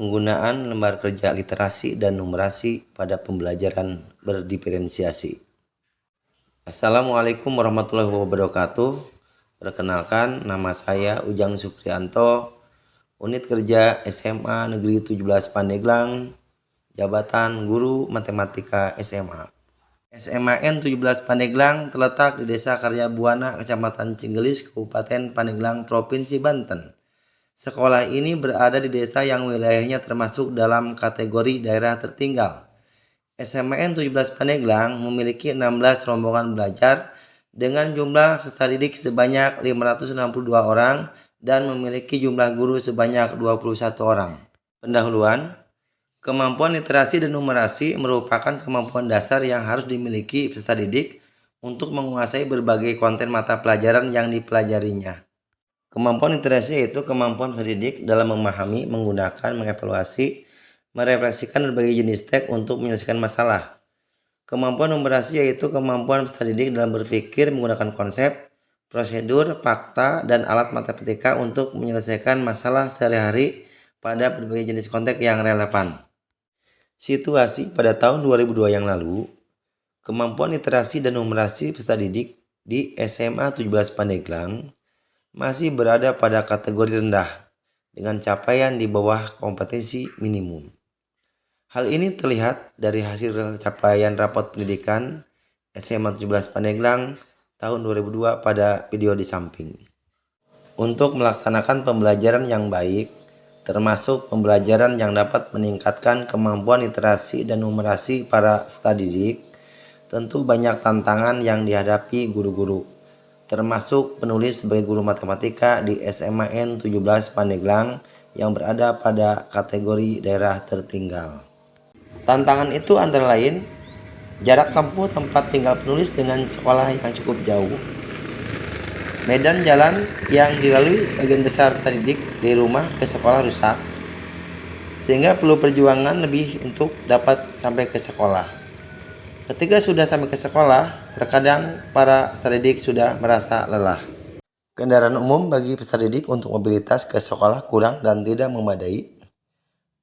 Penggunaan lembar kerja literasi dan numerasi pada pembelajaran berdiferensiasi. Assalamualaikum warahmatullahi wabarakatuh. Perkenalkan, nama saya Ujang Supriyanto, Unit Kerja SMA Negeri 17 Pandeglang, Jabatan Guru Matematika SMA. SMAN 17 Pandeglang terletak di Desa Karya Buana, Kecamatan Cinggelis, Kabupaten Pandeglang, Provinsi Banten. Sekolah ini berada di desa yang wilayahnya termasuk dalam kategori daerah tertinggal. SMAN 17 Pandeglang memiliki 16 rombongan belajar dengan jumlah peserta didik sebanyak 562 orang dan memiliki jumlah guru sebanyak 21 orang. Pendahuluan, kemampuan literasi dan numerasi merupakan kemampuan dasar yang harus dimiliki peserta didik untuk menguasai berbagai konten mata pelajaran yang dipelajarinya. Kemampuan literasi yaitu kemampuan peserta didik dalam memahami, menggunakan, mengevaluasi, merefleksikan berbagai jenis teks untuk menyelesaikan masalah. Kemampuan numerasi yaitu kemampuan peserta didik dalam berpikir menggunakan konsep, prosedur, fakta, dan alat matematika untuk menyelesaikan masalah sehari-hari pada berbagai jenis konteks yang relevan. Situasi pada tahun 2002 yang lalu, kemampuan literasi dan numerasi peserta didik di SMA 17 Pandeglang masih berada pada kategori rendah dengan capaian di bawah kompetensi minimum. Hal ini terlihat dari hasil capaian rapot pendidikan SMA 17 Pandeglang tahun 2002 pada video di samping. Untuk melaksanakan pembelajaran yang baik, termasuk pembelajaran yang dapat meningkatkan kemampuan literasi dan numerasi para peserta didik, tentu banyak tantangan yang dihadapi guru-guru, termasuk penulis sebagai guru matematika di SMAN 17 Pandeglang yang berada pada kategori daerah tertinggal. Tantangan itu antara lain jarak tempuh tempat tinggal penulis dengan sekolah yang cukup jauh, medan jalan yang dilalui sebagian besar peserta didik di rumah ke sekolah rusak, sehingga perlu perjuangan lebih untuk dapat sampai ke sekolah. Ketika sudah sampai ke sekolah, terkadang para peserta didik sudah merasa lelah. Kendaraan umum bagi peserta didik untuk mobilitas ke sekolah kurang dan tidak memadai.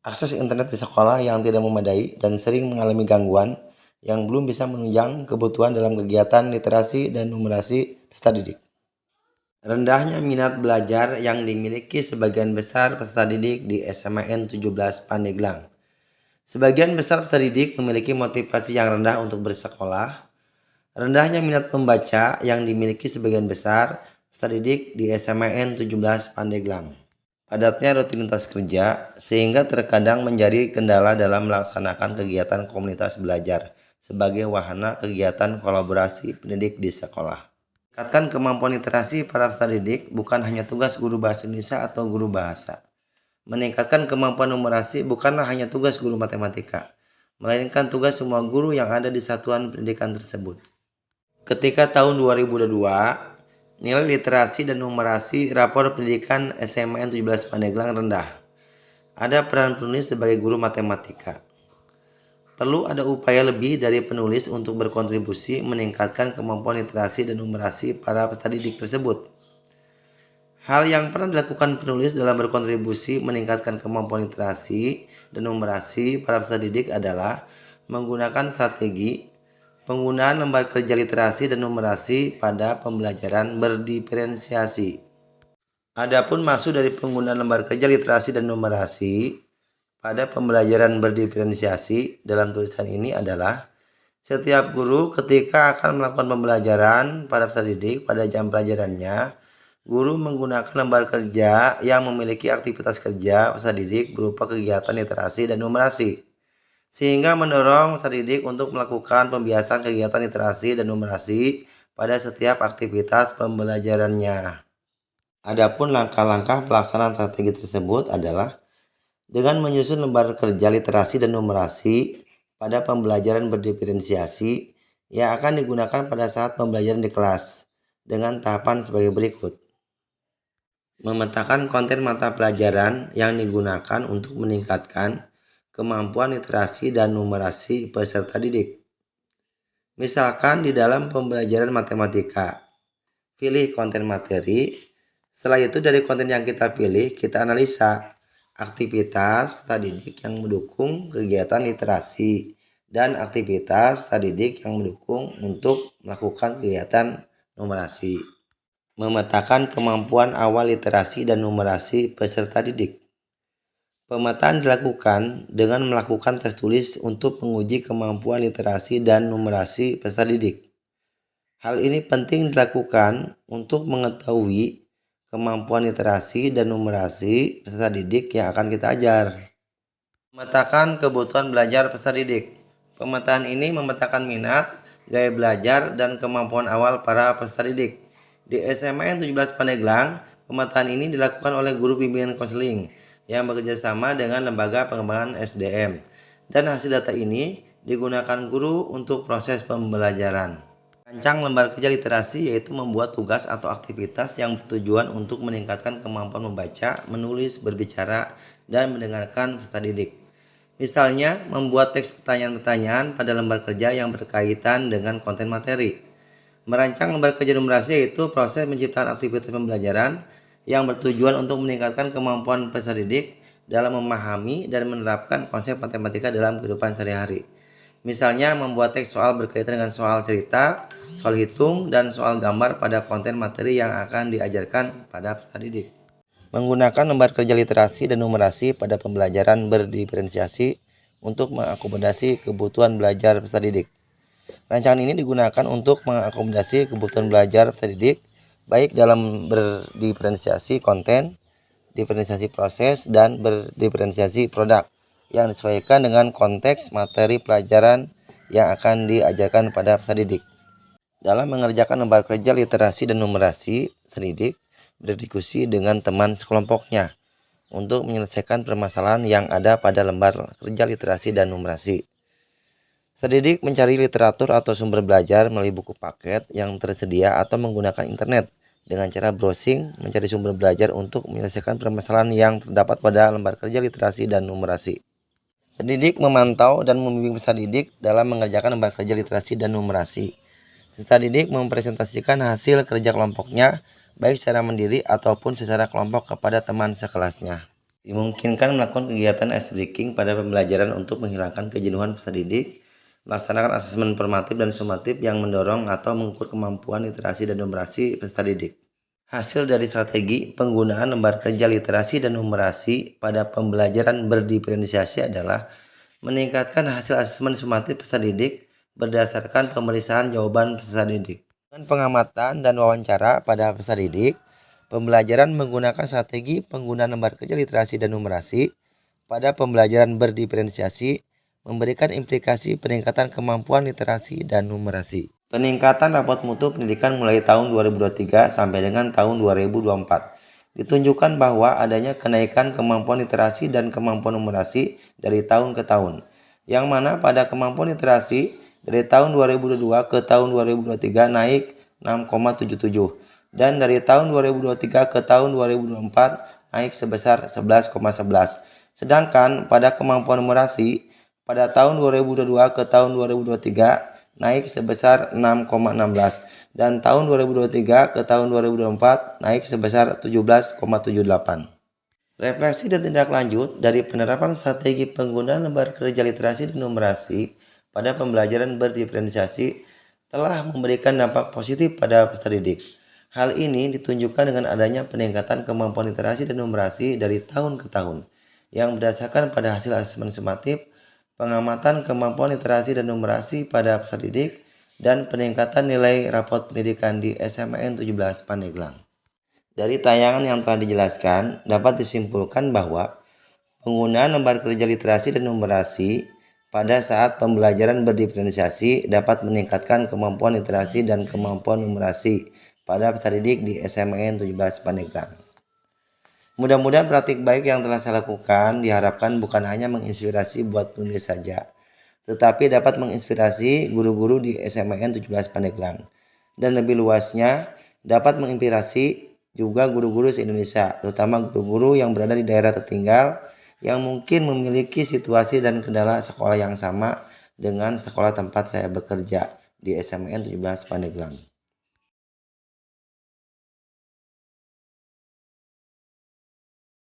Akses internet di sekolah yang tidak memadai dan sering mengalami gangguan yang belum bisa menunjang kebutuhan dalam kegiatan literasi dan numerasi peserta didik. Rendahnya minat belajar yang dimiliki sebagian besar peserta didik di SMAN 17 Pandeglang. Sebagian besar peserta didik memiliki motivasi yang rendah untuk bersekolah. Rendahnya minat membaca yang dimiliki sebagian besar peserta didik di SMAN 17 Pandeglang. Padatnya rutinitas kerja sehingga terkadang menjadi kendala dalam melaksanakan kegiatan komunitas belajar sebagai wahana kegiatan kolaborasi pendidik di sekolah. Meningkatkan kemampuan literasi para peserta didik bukan hanya tugas guru bahasa Indonesia atau guru bahasa. Meningkatkan kemampuan numerasi bukanlah hanya tugas guru matematika, melainkan tugas semua guru yang ada di satuan pendidikan tersebut. Ketika tahun 2002, nilai literasi dan numerasi rapor pendidikan SMAN 17 Pandeglang rendah. Ada peran penulis sebagai guru matematika. Perlu ada upaya lebih dari penulis untuk berkontribusi meningkatkan kemampuan literasi dan numerasi para peserta didik tersebut. Hal yang pernah dilakukan penulis dalam berkontribusi meningkatkan kemampuan literasi dan numerasi para peserta didik adalah menggunakan strategi penggunaan lembar kerja literasi dan numerasi pada pembelajaran berdiferensiasi. Adapun maksud dari penggunaan lembar kerja literasi dan numerasi pada pembelajaran berdiferensiasi dalam tulisan ini adalah setiap guru ketika akan melakukan pembelajaran pada peserta didik pada jam pelajarannya, guru menggunakan lembar kerja yang memiliki aktivitas kerja peserta didik berupa kegiatan literasi dan numerasi, sehingga mendorong peserta didik untuk melakukan pembiasaan kegiatan literasi dan numerasi pada setiap aktivitas pembelajarannya. Adapun langkah-langkah pelaksanaan strategi tersebut adalah dengan menyusun lembar kerja literasi dan numerasi pada pembelajaran berdiferensiasi yang akan digunakan pada saat pembelajaran di kelas dengan tahapan sebagai berikut. Memetakan konten mata pelajaran yang digunakan untuk meningkatkan kemampuan literasi dan numerasi peserta didik. Misalkan di dalam pembelajaran matematika, pilih konten materi. Setelah itu dari konten yang kita pilih, kita analisa aktivitas peserta didik yang mendukung kegiatan literasi, dan aktivitas peserta didik yang mendukung untuk melakukan kegiatan numerasi. Memetakan kemampuan awal literasi dan numerasi peserta didik. Pemetaan dilakukan dengan melakukan tes tulis untuk menguji kemampuan literasi dan numerasi peserta didik. Hal ini penting dilakukan untuk mengetahui kemampuan literasi dan numerasi peserta didik yang akan kita ajar. Memetakan kebutuhan belajar peserta didik. Pemetaan ini memetakan minat, gaya belajar, dan kemampuan awal para peserta didik. Di SMAN 17 Pandeglang, pemetaan ini dilakukan oleh guru bimbingan konseling yang bekerja sama dengan Lembaga Pengembangan SDM. Dan hasil data ini digunakan guru untuk proses pembelajaran. Rancang lembar kerja literasi yaitu membuat tugas atau aktivitas yang bertujuan untuk meningkatkan kemampuan membaca, menulis, berbicara, dan mendengarkan peserta didik. Misalnya, membuat teks pertanyaan-pertanyaan pada lembar kerja yang berkaitan dengan konten materi. Merancang lembar kerja numerasi yaitu proses menciptakan aktivitas pembelajaran yang bertujuan untuk meningkatkan kemampuan peserta didik dalam memahami dan menerapkan konsep matematika dalam kehidupan sehari-hari. Misalnya, membuat teks soal berkaitan dengan soal cerita, soal hitung, dan soal gambar pada konten materi yang akan diajarkan pada peserta didik. Menggunakan lembar kerja literasi dan numerasi pada pembelajaran berdiferensiasi untuk mengakomodasi kebutuhan belajar peserta didik. Rancangan ini digunakan untuk mengakomodasi kebutuhan belajar peserta didik, baik dalam berdiferensiasi konten, diferensiasi proses, dan berdiferensiasi produk yang disesuaikan dengan konteks materi pelajaran yang akan diajarkan pada peserta didik. Dalam mengerjakan lembar kerja literasi dan numerasi, peserta didik berdiskusi dengan teman sekelompoknya untuk menyelesaikan permasalahan yang ada pada lembar kerja literasi dan numerasi. Peserta didik mencari literatur atau sumber belajar melalui buku paket yang tersedia atau menggunakan internet dengan cara browsing mencari sumber belajar untuk menyelesaikan permasalahan yang terdapat pada lembar kerja literasi dan numerasi. Pendidik memantau dan membimbing peserta didik dalam mengerjakan lembar kerja literasi dan numerasi. Peserta didik mempresentasikan hasil kerja kelompoknya baik secara mandiri ataupun secara kelompok kepada teman sekelasnya. Dimungkinkan melakukan kegiatan ice breaking pada pembelajaran untuk menghilangkan kejenuhan peserta didik, melaksanakan asesmen formatif dan sumatif yang mendorong atau mengukur kemampuan literasi dan numerasi peserta didik. Hasil dari strategi penggunaan lembar kerja literasi dan numerasi pada pembelajaran berdiferensiasi adalah meningkatkan hasil asesmen sumatif peserta didik berdasarkan pemeriksaan jawaban peserta didik. Dengan pengamatan dan wawancara pada peserta didik, pembelajaran menggunakan strategi penggunaan lembar kerja literasi dan numerasi pada pembelajaran berdiferensiasi memberikan implikasi peningkatan kemampuan literasi dan numerasi. Peningkatan rapot mutu pendidikan mulai tahun 2023 sampai dengan tahun 2024 ditunjukkan bahwa adanya kenaikan kemampuan literasi dan kemampuan numerasi dari tahun ke tahun, yang mana pada kemampuan literasi dari tahun 2022 ke tahun 2023 naik 6,77 dan dari tahun 2023 ke tahun 2024 naik sebesar 11,11. Sedangkan pada kemampuan numerasi pada tahun 2022 ke tahun 2023 naik sebesar 6,16 dan tahun 2023 ke tahun 2024 naik sebesar 17,78. Refleksi dan tindak lanjut dari penerapan strategi penggunaan lembar kerja literasi dan numerasi pada pembelajaran berdiferensiasi telah memberikan dampak positif pada peserta didik. Hal ini ditunjukkan dengan adanya peningkatan kemampuan literasi dan numerasi dari tahun ke tahun yang berdasarkan pada hasil asesmen sumatif, pengamatan kemampuan literasi dan numerasi pada peserta didik, dan peningkatan nilai rapot pendidikan di SMAN 17 Pandeglang. Dari tayangan yang telah dijelaskan, dapat disimpulkan bahwa penggunaan lembar kerja literasi dan numerasi pada saat pembelajaran berdiferensiasi dapat meningkatkan kemampuan literasi dan kemampuan numerasi pada peserta didik di SMAN 17 Pandeglang. Mudah-mudahan praktik baik yang telah saya lakukan diharapkan bukan hanya menginspirasi buat penulis saja, tetapi dapat menginspirasi guru-guru di SMAN 17 Pandeglang. Dan lebih luasnya, dapat menginspirasi juga guru-guru se-Indonesia, terutama guru-guru yang berada di daerah tertinggal yang mungkin memiliki situasi dan kendala sekolah yang sama dengan sekolah tempat saya bekerja di SMAN 17 Pandeglang.